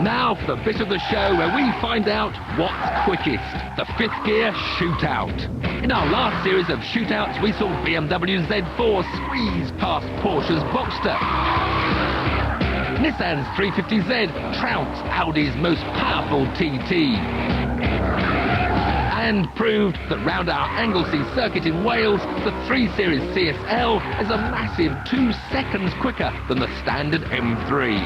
Now for the bit of the show where we find out what's quickest, the fifth gear shootout. In our last series of shootouts, we saw BMW Z4 squeeze past Porsche's Boxster. Nissan's 350Z trounced Audi's most powerful TT. And proved that round our Anglesey circuit in Wales, the 3 Series CSL is a massive 2 seconds quicker than the standard M3.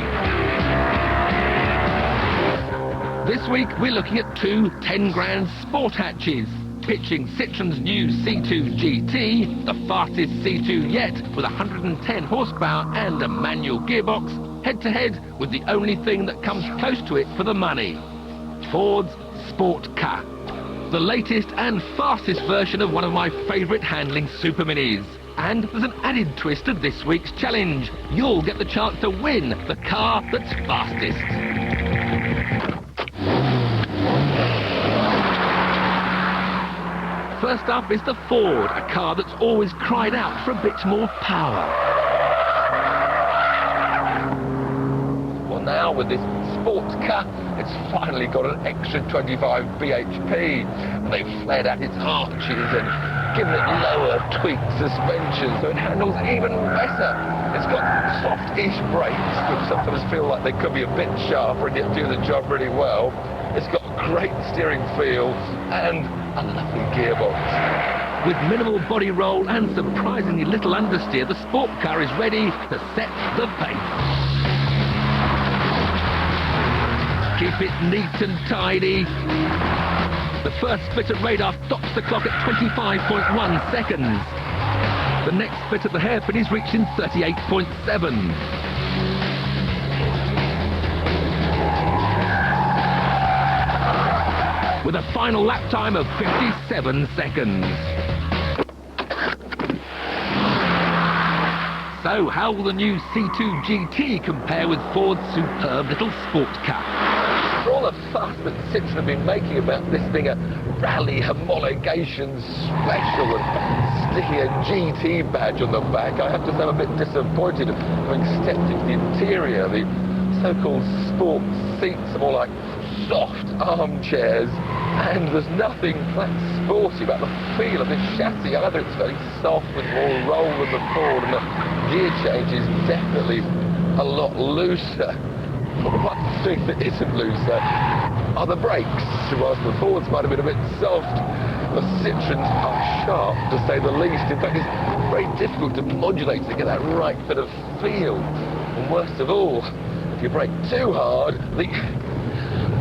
This week we're looking at 2 10-grand sport hatches, pitching Citroen's new C2 GT, the fastest C2 yet with 110 horsepower and a manual gearbox, head-to-head with the only thing that comes close to it for the money, Ford's Sport Car. The latest and fastest version of one of my favourite handling Super Minis. And there's an added twist to this week's challenge. You'll get the chance to win the car that's fastest. First up is the Ford, a car that's always cried out for a bit more power. Well, now with this sports car, it's finally got an extra 25 bhp. And they've flared out its arches and given it lower tweaked suspension so it handles even better. It's got soft-ish brakes, which sometimes feel like they could be a bit sharper and yet do the job really well. It's got great steering feel and a lovely gearbox. With minimal body roll and surprisingly little understeer, the sport car is ready to set the pace. Keep it neat and tidy. The first bit of radar stops the clock at 25.1 seconds. The next bit of the hairpin is reaching 38.7. With a final lap time of 57 seconds. So, how will the new C2 GT compare with Ford's superb little sport car? For all the fuss that Citroen have been making about this being a rally homologation special and sticking a GT badge on the back, I have to say I'm a bit disappointed having stepped into the interior. The so-called sport seats are more like soft armchairs, and there's nothing that sporty about the feel of this chassis either. It's very soft with more roll than the Ford, and the gear change is definitely a lot looser. But one thing that isn't looser are the brakes. Whilst the Fords might have been a bit soft, the Citroens are sharp, to say the least. In fact, it's very difficult to modulate to get that right bit of feel. And worst of all, if you brake too hard, the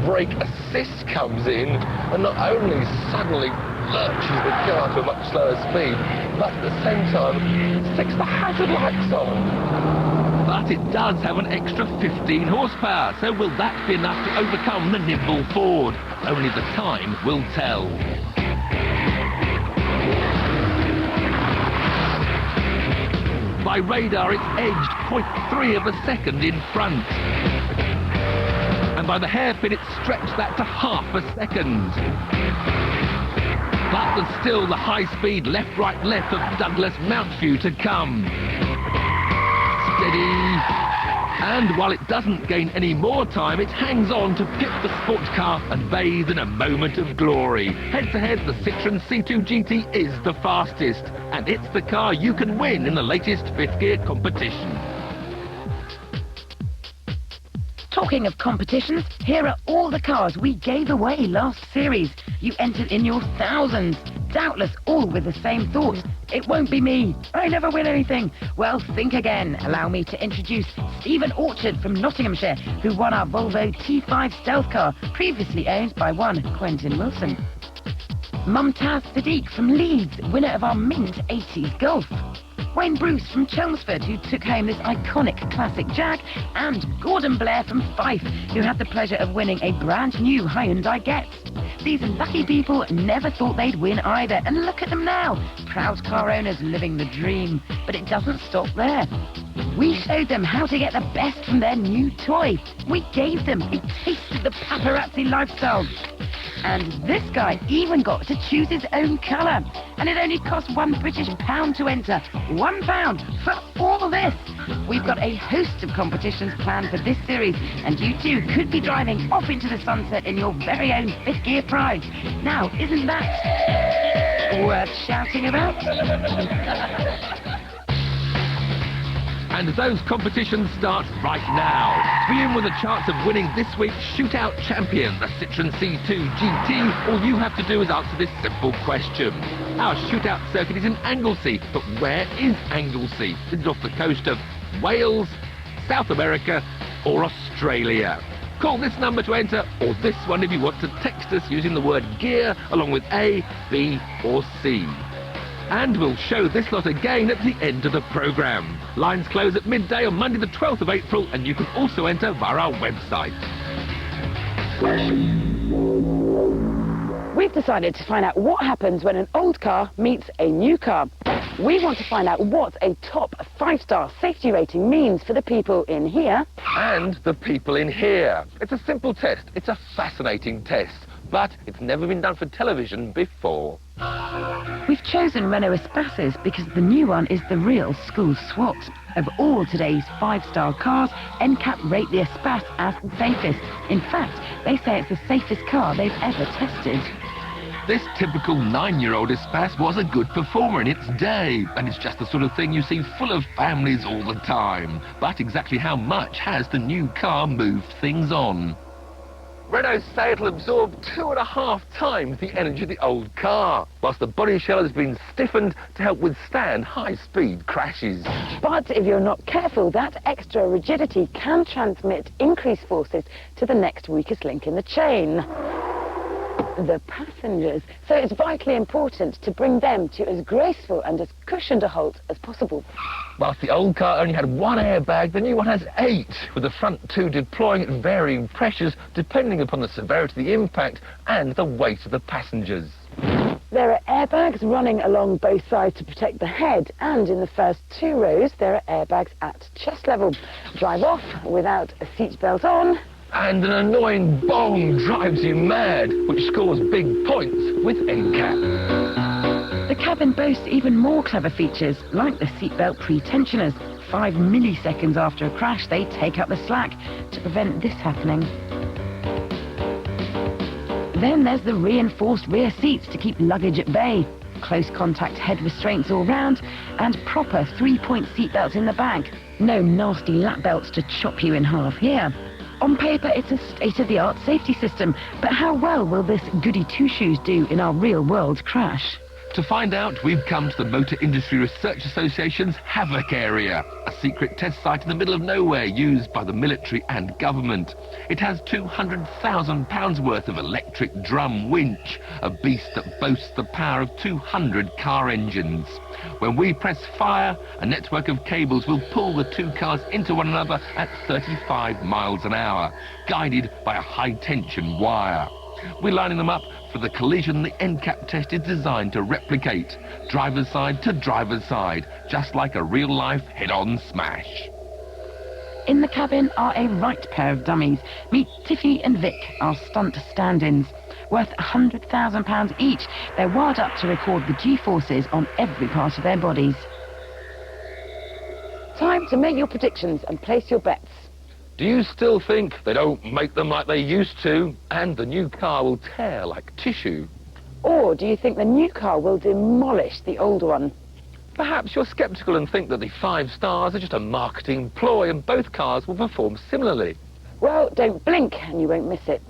brake assist comes in and not only suddenly lurches the car to a much slower speed, but at the same time sticks the hazard lights on. But it does have an extra 15 horsepower, so will that be enough to overcome the nimble Ford? Only the time will tell. By radar, it's edged 0.3 of a second in front. And by the hairpin, it's stretched that to half a second. But there's still the high-speed left-right-left of Douglas Mountview to come. Steady. And while it doesn't gain any more time, it hangs on to pip the sports car and bathe in a moment of glory. Head-to-head, the Citroen C2 GT is the fastest, and it's the car you can win in the latest fifth-gear competition. Talking of competitions, here are all the cars we gave away last series. You entered in your thousands, doubtless all with the same thoughts. It won't be me. I never win anything. Well, think again. Allow me to introduce Stephen Orchard from Nottinghamshire, who won our Volvo T5 stealth car, previously owned by one Quentin Wilson. Mumtaz Sadiq from Leeds, winner of our mint 80s Golf. Wayne Bruce from Chelmsford, who took home this iconic classic Jag, and Gordon Blair from Fife, who had the pleasure of winning a brand new Hyundai Getz. These lucky people never thought they'd win either, and look at them now, proud car owners living the dream. But it doesn't stop there. We showed them how to get the best from their new toy. We gave them a taste of the paparazzi lifestyle. And this guy even got to choose his own colour. And it only cost £1 British to enter. £1 for all this. We've got a host of competitions planned for this series, and you too could be driving off into the sunset in your very own fifth gear pride. Now, isn't that worth shouting about? And those competitions start right now. Be in with a chance of winning this week's Shootout Champion, the Citroën C2 GT. All you have to do is answer this simple question. Our shootout circuit is in Anglesey, but where is Anglesey? Is it off the coast of Wales, South America, or Australia? Call this number to enter, or this one if you want to text us using the word gear along with A, B, or C. And we'll show this lot again at the end of the programme. Lines close at midday on Monday the 12th of April, and you can also enter via our website. We've decided to find out what happens when an old car meets a new car. We want to find out what a top 5-star safety rating means for the people in here. And the people in here. It's a simple test. It's a fascinating test. But it's never been done for television before. We've chosen Renault Espaces because the new one is the real school swat. Of all today's 5-star cars, NCAP rate the Espace as the safest. In fact, they say it's the safest car they've ever tested. This typical 9-year-old Espace was a good performer in its day, and it's just the sort of thing you see full of families all the time. But exactly how much has the new car moved things on? Renault say it'll absorb 2.5 times the energy of the old car, whilst the body shell has been stiffened to help withstand high-speed crashes. But if you're not careful, that extra rigidity can transmit increased forces to the next weakest link in the chain, the passengers. So it's vitally important to bring them to as graceful and as cushioned a halt as possible. Whilst the old car only had 1 airbag, the new one has 8, with the front 2 deploying at varying pressures depending upon the severity of the impact and the weight of the passengers. There are airbags running along both sides to protect the head, and in the first 2 rows there are airbags at chest level. Drive off without a seatbelt on, and an annoying bong drives you mad, which scores big points with NCAP. The cabin boasts even more clever features, like the seatbelt pre-tensioners. 5 milliseconds after a crash, they take up the slack to prevent this happening. Then there's the reinforced rear seats to keep luggage at bay, close contact head restraints all round, and proper 3-point seatbelts in the back. No nasty lap belts to chop you in half here. On paper, it's a state-of-the-art safety system, but how well will this goody two-shoes do in our real-world crash? To find out, we've come to the Motor Industry Research Association's Havoc area, a secret test site in the middle of nowhere used by the military and government. It has £200,000 worth of electric drum winch, a beast that boasts the power of 200 car engines. When we press fire, a network of cables will pull the 2 cars into one another at 35 miles an hour, guided by a high-tension wire. We're lining them up for the collision the NCAP test is designed to replicate, driver's side to driver's side, just like a real-life head-on smash. In the cabin are a right pair of dummies. Meet Tiffy and Vic, our stunt stand-ins. Worth £100,000 each, they're wired up to record the G-forces on every part of their bodies. Time to make your predictions and place your bets. Do you still think they don't make them like they used to, and the new car will tear like tissue? Or do you think the new car will demolish the old one? Perhaps you're sceptical and think that the 5 stars are just a marketing ploy and both cars will perform similarly. Well, don't blink and you won't miss it.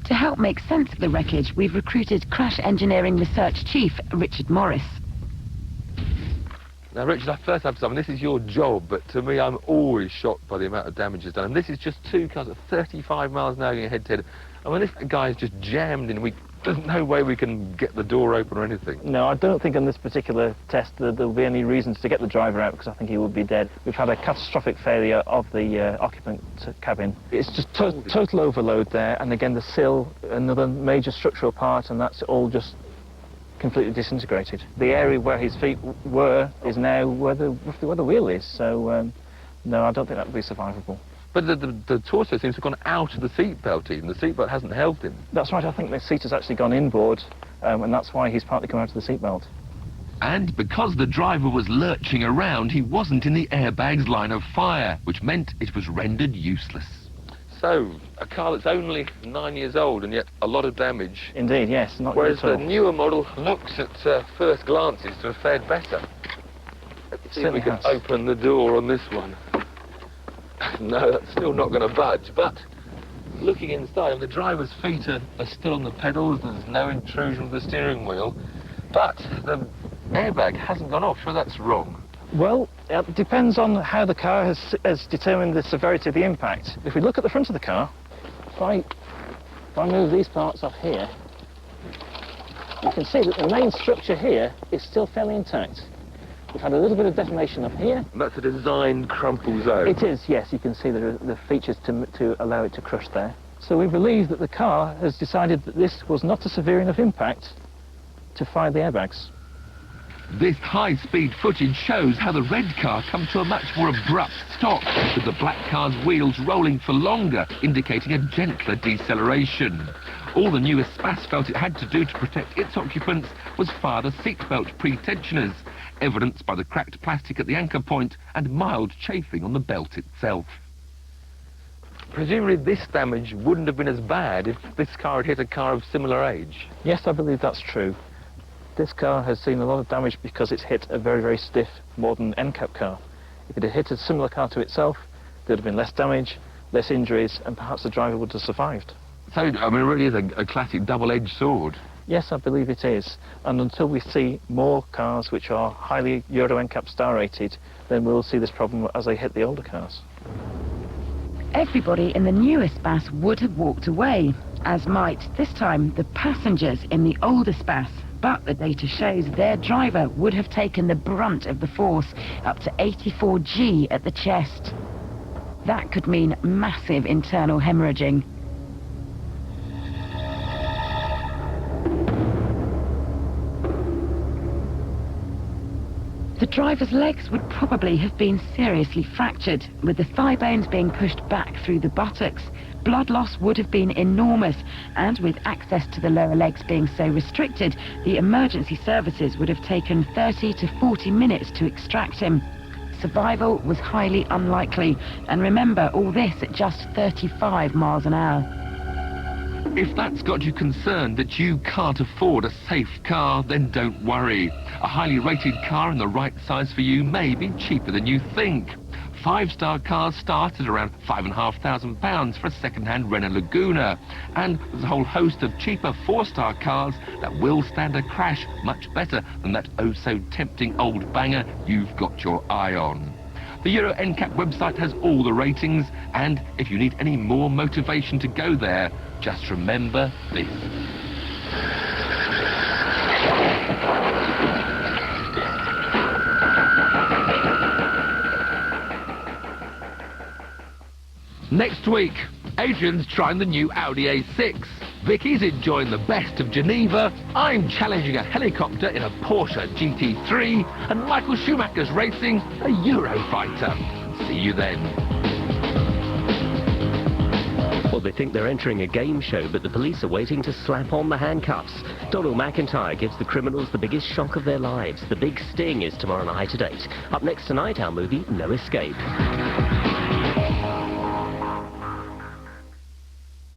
To help make sense of the wreckage, we've recruited Crash Engineering Research Chief Richard Morris. Now, Richard, I first have to say, I mean, this is your job, but to me, I'm always shocked by the amount of damage it's done. And this is just two cars at 35 miles an hour going head-to-head. I mean, this guy's just jammed in. There's no way we can get the door open or anything. No, I don't think on this particular test that there'll be any reasons to get the driver out, because I think he would be dead. We've had a catastrophic failure of the occupant cabin. It's just total overload there, and again, the sill, another major structural part, and that's all just completely disintegrated. The area where his feet were is now roughly where the wheel is, so no, I don't think that would be survivable. But the torso seems to have gone out of the seatbelt even. The seatbelt hasn't helped him. That's right, I think the seat has actually gone inboard, and that's why he's partly come out of the seatbelt. And because the driver was lurching around, he wasn't in the airbag's line of fire, which meant it was rendered useless. So, a car that's only 9 years old and yet a lot of damage. Indeed, yes, not whereas good at all. the newer model looks at first glances to have fared better. Let's see if we can open the door on this one. No, that's still not going to budge, but looking inside, the driver's feet are still on the pedals, there's no intrusion of the steering wheel, but the airbag hasn't gone off, so that's wrong. Well, it depends on how the car has determined the severity of the impact. If we look at the front of the car, if I move these parts off here, you can see that the main structure here is still fairly intact. We've had a little bit of deformation up here. And that's a designed crumple zone. It is, yes. You can see the features to allow it to crush there. So we believe that the car has decided that this was not a severe enough impact to fire the airbags. This high-speed footage shows how the red car comes to a much more abrupt stop, with the black car's wheels rolling for longer, indicating a gentler deceleration. All the new Espace felt it had to do to protect its occupants was fire the seatbelt pre-tensioners, evidenced by the cracked plastic at the anchor point and mild chafing on the belt itself. Presumably this damage wouldn't have been as bad if this car had hit a car of similar age. Yes, I believe that's true. This car has seen a lot of damage because it's hit a very, very stiff modern NCAP car. If it had hit a similar car to itself, there'd have been less damage, less injuries, and perhaps the driver would have survived. So, I mean, it really is a classic double-edged sword. Yes, I believe it is. And until we see more cars which are highly Euro NCAP star rated, then we'll see this problem as they hit the older cars. Everybody in the new Espace would have walked away, as might, this time, the passengers in the old Espace. But the data shows their driver would have taken the brunt of the force, up to 84 G at the chest. That could mean massive internal hemorrhaging. The driver's legs would probably have been seriously fractured, with the thigh bones being pushed back through the buttocks. Blood loss would have been enormous, and with access to the lower legs being so restricted, the emergency services would have taken 30 to 40 minutes to extract him. Survival was highly unlikely, and remember, all this at just 35 miles an hour. If that's got you concerned that you can't afford a safe car, then don't worry. A highly rated car in the right size for you may be cheaper than you think. 5-star cars start at around £5,500 for a second-hand Renault Laguna, and there's a whole host of cheaper 4-star cars that will stand a crash much better than that oh-so-tempting old banger you've got your eye on. The Euro NCAP website has all the ratings, and if you need any more motivation to go there, just remember this. Next week, Adrian's trying the new Audi A6. Vicky's enjoying the best of Geneva. I'm challenging a helicopter in a Porsche GT3. And Michael Schumacher's racing a Eurofighter. See you then. Well, they think they're entering a game show, but the police are waiting to slap on the handcuffs. Donald McIntyre gives the criminals the biggest shock of their lives. The big sting is tomorrow night at 8. Up next tonight, our movie No Escape.